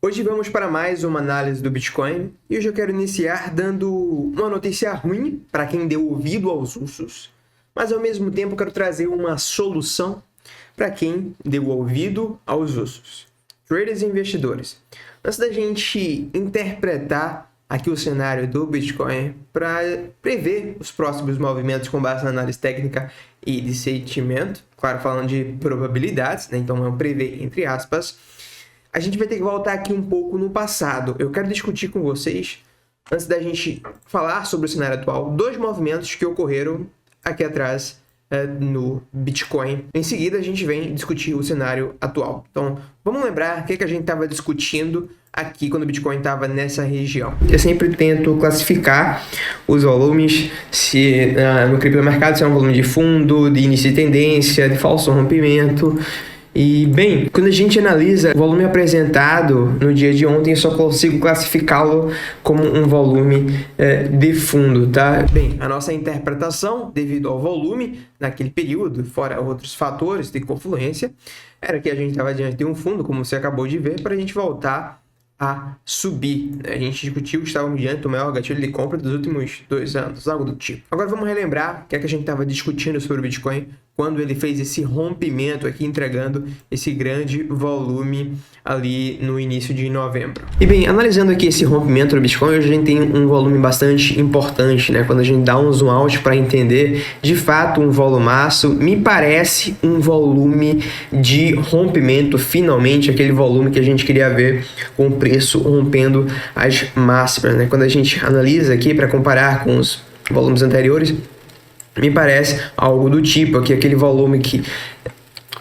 Hoje vamos para mais uma análise do Bitcoin e hoje eu quero iniciar dando uma notícia ruim para quem deu ouvido aos ursos, mas ao mesmo tempo quero trazer uma solução para quem deu ouvido aos ursos. Traders e investidores, antes da gente interpretar aqui o cenário do Bitcoin para prever os próximos movimentos com base na análise técnica e de sentimento, claro, falando de probabilidades, né? Então é um prever entre aspas, a gente vai ter que voltar aqui um pouco no passado. Eu quero discutir com vocês, antes da gente falar sobre o cenário atual, dois movimentos que ocorreram aqui atrás no Bitcoin. Em seguida, a gente vem discutir o cenário atual. Então, vamos lembrar o que a gente estava discutindo aqui quando o Bitcoin estava nessa região. Eu sempre tento classificar os volumes, se no criptomercado se é um volume de fundo, de início de tendência, de falso rompimento. E, bem, quando a gente analisa o volume apresentado no dia de ontem, eu só consigo classificá-lo como um volume de fundo, tá? Bem, a nossa interpretação, devido ao volume naquele período, fora outros fatores de confluência, era que a gente estava diante de um fundo, como você acabou de ver, para a gente voltar a subir. A gente discutiu que estávamos diante do maior gatilho de compra dos últimos 2 anos, algo do tipo. Agora vamos relembrar o que é que a gente estava discutindo sobre o Bitcoin quando ele fez esse rompimento aqui, entregando esse grande volume ali no início de novembro. E bem, analisando aqui esse rompimento do Bitcoin, hoje a gente tem um volume bastante importante, né? Quando a gente dá um zoom out para entender, de fato, um volumaço, me parece um volume de rompimento, finalmente, aquele volume que a gente queria ver com o preço rompendo as máximas, né? Quando a gente analisa aqui para comparar com os volumes anteriores, me parece algo do tipo aqui, aquele volume que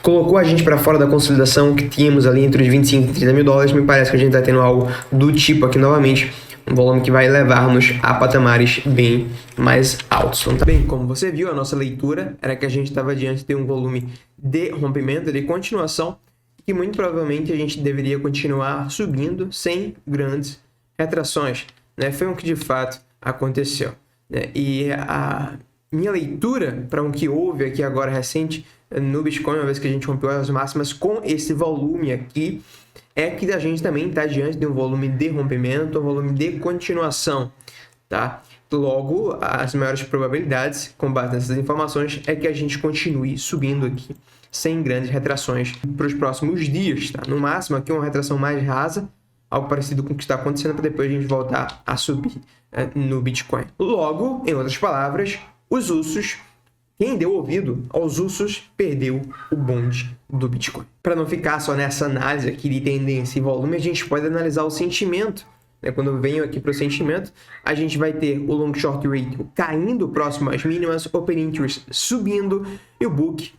colocou a gente para fora da consolidação que tínhamos ali entre os 25 e 30 mil dólares. Me parece que a gente está tendo algo do tipo aqui novamente, um volume que vai levar-nos a patamares bem mais altos. Então, tá bem, como você viu, a nossa leitura era que a gente estava diante de um volume de rompimento, de continuação, que muito provavelmente a gente deveria continuar subindo sem grandes retrações, né? Foi o que de fato aconteceu, né? E a minha leitura para o que houve aqui agora recente no Bitcoin, uma vez que a gente rompeu as máximas com esse volume aqui, é que a gente também está diante de um volume de rompimento, um volume de continuação, tá? Logo, as maiores probabilidades, com base nessas informações, é que a gente continue subindo aqui, sem grandes retrações para os próximos dias, tá? No máximo aqui uma retração mais rasa, algo parecido com o que está acontecendo, para depois a gente voltar a subir no Bitcoin. Logo, em outras palavras, os ursos, quem deu ouvido aos ursos, perdeu o bonde do Bitcoin. Para não ficar só nessa análise aqui de tendência e volume, a gente pode analisar o sentimento, né? Quando eu venho aqui para o sentimento, a gente vai ter o long short ratio caindo próximo às mínimas, open interest subindo e o book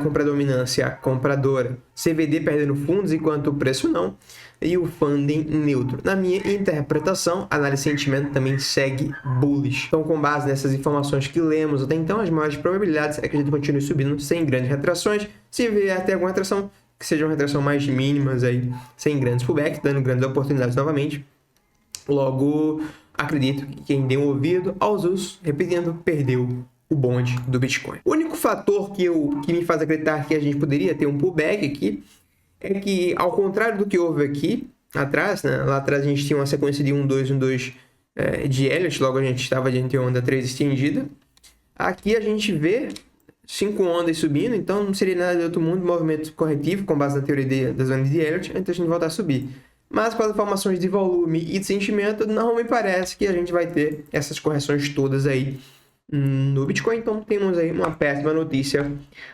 com predominância compradora. CVD perdendo fundos enquanto o preço não, e o funding neutro. Na minha interpretação, a análise de sentimento também segue bullish. Então, com base nessas informações que lemos até então, as maiores probabilidades é que a gente continue subindo sem grandes retrações. Se vier até alguma retração, que seja uma retração mais mínimas aí, sem grandes pullbacks, dando grandes oportunidades novamente. Logo, acredito que quem deu ouvido aos ursos, repetindo, perdeu o bonde do Bitcoin. O único fator que me faz acreditar que a gente poderia ter um pullback aqui é que, ao contrário do que houve aqui atrás, né? Lá atrás a gente tinha uma sequência de 1, 2, 1, 2 de Elliott, logo a gente estava diante de onda 3 estendida. Aqui a gente vê 5 ondas subindo, então não seria nada de outro mundo, movimento corretivo com base na teoria das ondas de Elliott, então a gente voltar a subir. Mas com as informações de volume e de sentimento, não me parece que a gente vai ter essas correções todas aí no Bitcoin. Então temos aí uma péssima notícia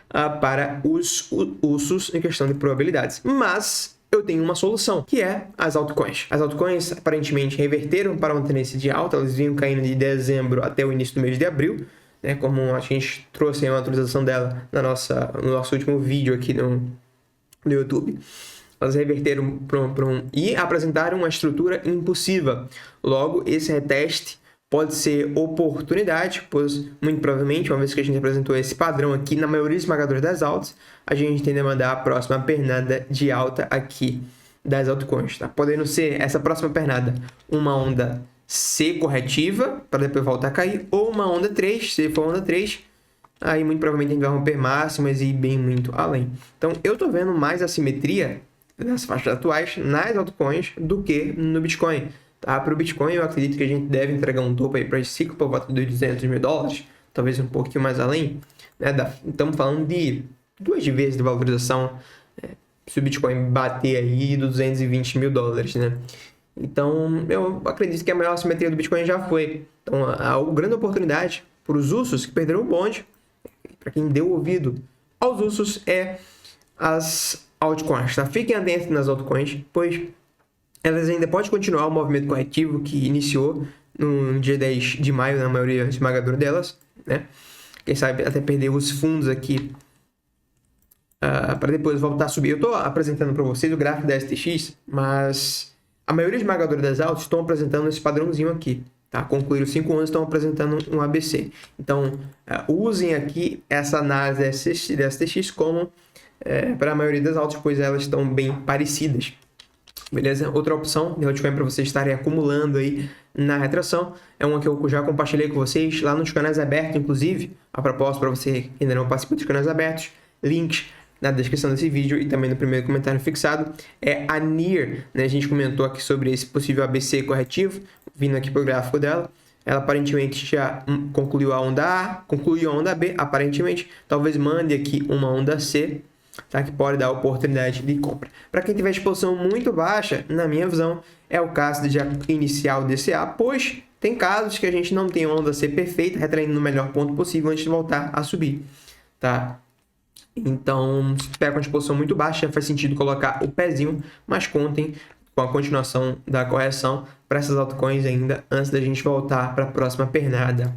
para os ursos em questão de probabilidades. Mas eu tenho uma solução, que é as altcoins. As altcoins aparentemente reverteram para uma tendência de alta, elas vinham caindo de dezembro até o início do mês de abril, né? Como a gente trouxe uma atualização dela no nosso último vídeo aqui no YouTube. Elas reverteram e apresentaram uma estrutura impulsiva. Logo, esse reteste pode ser oportunidade, pois muito provavelmente, uma vez que a gente apresentou esse padrão aqui na maioria esmagadora das altas, a gente tende a mandar a próxima pernada de alta aqui das altcoins, tá? Podendo ser essa próxima pernada uma onda C corretiva, para depois voltar a cair, ou uma onda 3, se for onda 3, aí muito provavelmente a gente vai romper máximas e ir bem muito além. Então eu tô vendo mais assimetria nas faixas atuais, nas altcoins, do que no Bitcoin. Tá? Para o Bitcoin, eu acredito que a gente deve entregar um topo aí para esse ciclo por volta de $200 mil, talvez um pouquinho mais além. Né? Estamos falando de 2 vezes de valorização, se o Bitcoin bater aí $220 mil, né? Então, eu acredito que a maior simetria do Bitcoin já foi. Então, a grande oportunidade para os ursos que perderam o bonde, para quem deu ouvido aos ursos, é as altcoins. Tá? Fiquem atentos nas altcoins, pois elas ainda podem continuar o movimento corretivo que iniciou no dia 10 de maio, na maioria esmagadora delas, né? Quem sabe até perder os fundos aqui para depois voltar a subir. Eu estou apresentando para vocês o gráfico da STX, mas a maioria esmagadora das altas estão apresentando esse padrãozinho aqui. Tá? Concluíram 5 anos, estão apresentando um ABC. Então, usem aqui essa análise da STX como para a maioria das altas, pois elas estão bem parecidas. Beleza? Outra opção de altcoin para vocês estarem acumulando aí na retração é uma que eu já compartilhei com vocês lá nos canais abertos, inclusive, a propósito, para você que ainda não participa dos canais abertos, links na descrição desse vídeo e também no primeiro comentário fixado, é a NEAR, né? A gente comentou aqui sobre esse possível ABC corretivo, vindo aqui para o gráfico dela. Ela aparentemente já concluiu a onda A, concluiu a onda B, aparentemente, talvez mande aqui uma onda C, tá? Que pode dar oportunidade de compra. Para quem tiver exposição muito baixa, na minha visão, é o caso de já iniciar o DCA, pois tem casos que a gente não tem onda C perfeita, retraindo no melhor ponto possível antes de voltar a subir, tá? Então, se tiver com a exposição muito baixa, faz sentido colocar o pezinho, mas contem com a continuação da correção para essas altcoins ainda antes da gente voltar para a próxima pernada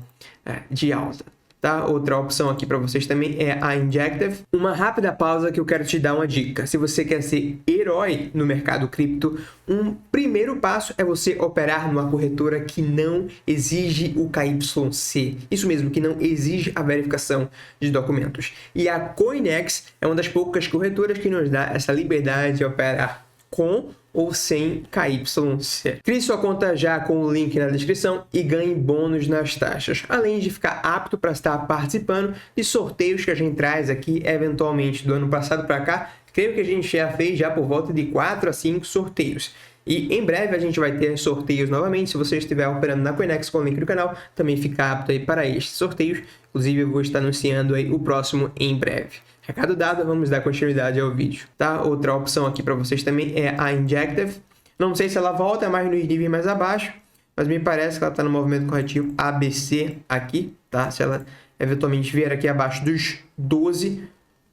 de alta. Tá? Outra opção aqui para vocês também é a Injective. Uma rápida pausa que eu quero te dar uma dica. Se você quer ser herói no mercado cripto, um primeiro passo é você operar numa corretora que não exige o KYC. Isso mesmo, que não exige a verificação de documentos. E a Coinex é uma das poucas corretoras que nos dá essa liberdade de operar com ou sem KYC. Crie sua conta já com o link na descrição e ganhe bônus nas taxas, além de ficar apto para estar participando de sorteios que a gente traz aqui eventualmente do ano passado para cá. Creio que a gente já fez por volta de 4 a 5 sorteios. E em breve a gente vai ter sorteios novamente. Se você estiver operando na Coinex com o link do canal, também fica apto aí para estes sorteios. Inclusive eu vou estar anunciando aí o próximo em breve. Recado dado, vamos dar continuidade ao vídeo, tá? Outra opção aqui para vocês também é a Injective. Não sei se ela volta mais nos níveis mais abaixo, mas me parece que ela está no movimento corretivo ABC aqui, tá? Se ela eventualmente vier aqui abaixo dos 12,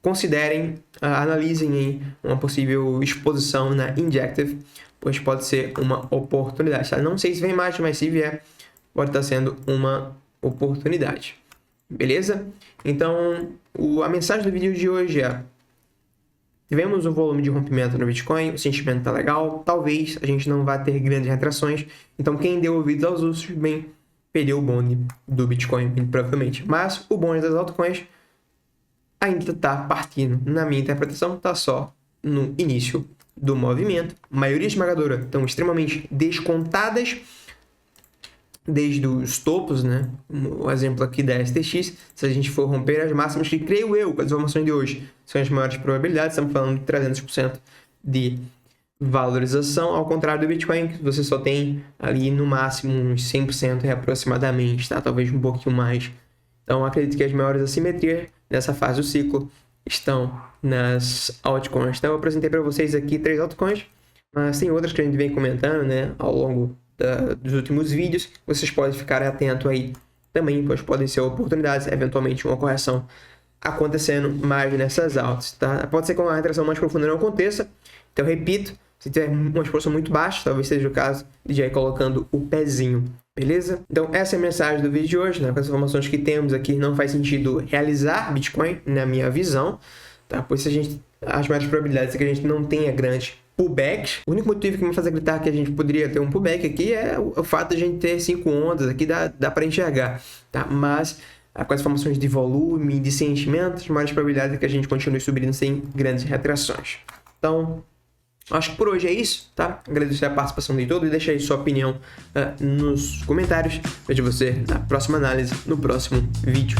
considerem, analisem aí uma possível exposição na Injective, pois pode ser uma oportunidade, tá? Não sei se vem mais, mas se vier, pode estar sendo uma oportunidade. Beleza? Então, a mensagem do vídeo de hoje é: tivemos um volume de rompimento no Bitcoin, o sentimento está legal, talvez a gente não vá ter grandes retrações, então quem deu ouvidos aos ursos, bem, perdeu o bonde do Bitcoin, muito provavelmente. Mas o bonde das altcoins ainda está partindo, na minha interpretação, está só no início do movimento. A maioria esmagadora estão extremamente descontadas desde os topos, né? O exemplo aqui da STX, se a gente for romper as máximas, que creio eu, com as informações de hoje, são as maiores probabilidades, estamos falando de 300% de valorização, ao contrário do Bitcoin, que você só tem ali no máximo uns 100% aproximadamente, tá? Talvez um pouquinho mais. Então, acredito que as maiores assimetrias nessa fase do ciclo estão nas altcoins. Então, eu apresentei para vocês aqui 3 altcoins, mas tem outras que a gente vem comentando, né, ao longo dos últimos vídeos. Vocês podem ficar atentos aí também, pois podem ser oportunidades, eventualmente uma correção acontecendo mais nessas altas, tá? Pode ser que uma retração mais profunda não aconteça, então repito, se tiver uma exposição muito baixa, talvez seja o caso de já ir colocando o pezinho, beleza? Então essa é a mensagem do vídeo de hoje, né? Com as informações que temos aqui, não faz sentido realizar Bitcoin, na minha visão, tá? Pois as maiores probabilidades é que a gente não tenha grande pullback. O único motivo que me faz acreditar que a gente poderia ter um pullback aqui é o fato de a gente ter 5 ondas aqui, dá para enxergar, tá? Mas com as informações de volume, de sentimento, as maiores probabilidades é que a gente continue subindo sem grandes retrações. Então, acho que por hoje é isso, tá? Agradecer a participação de todos e deixa aí sua opinião nos comentários. Vejo você na próxima análise, no próximo vídeo.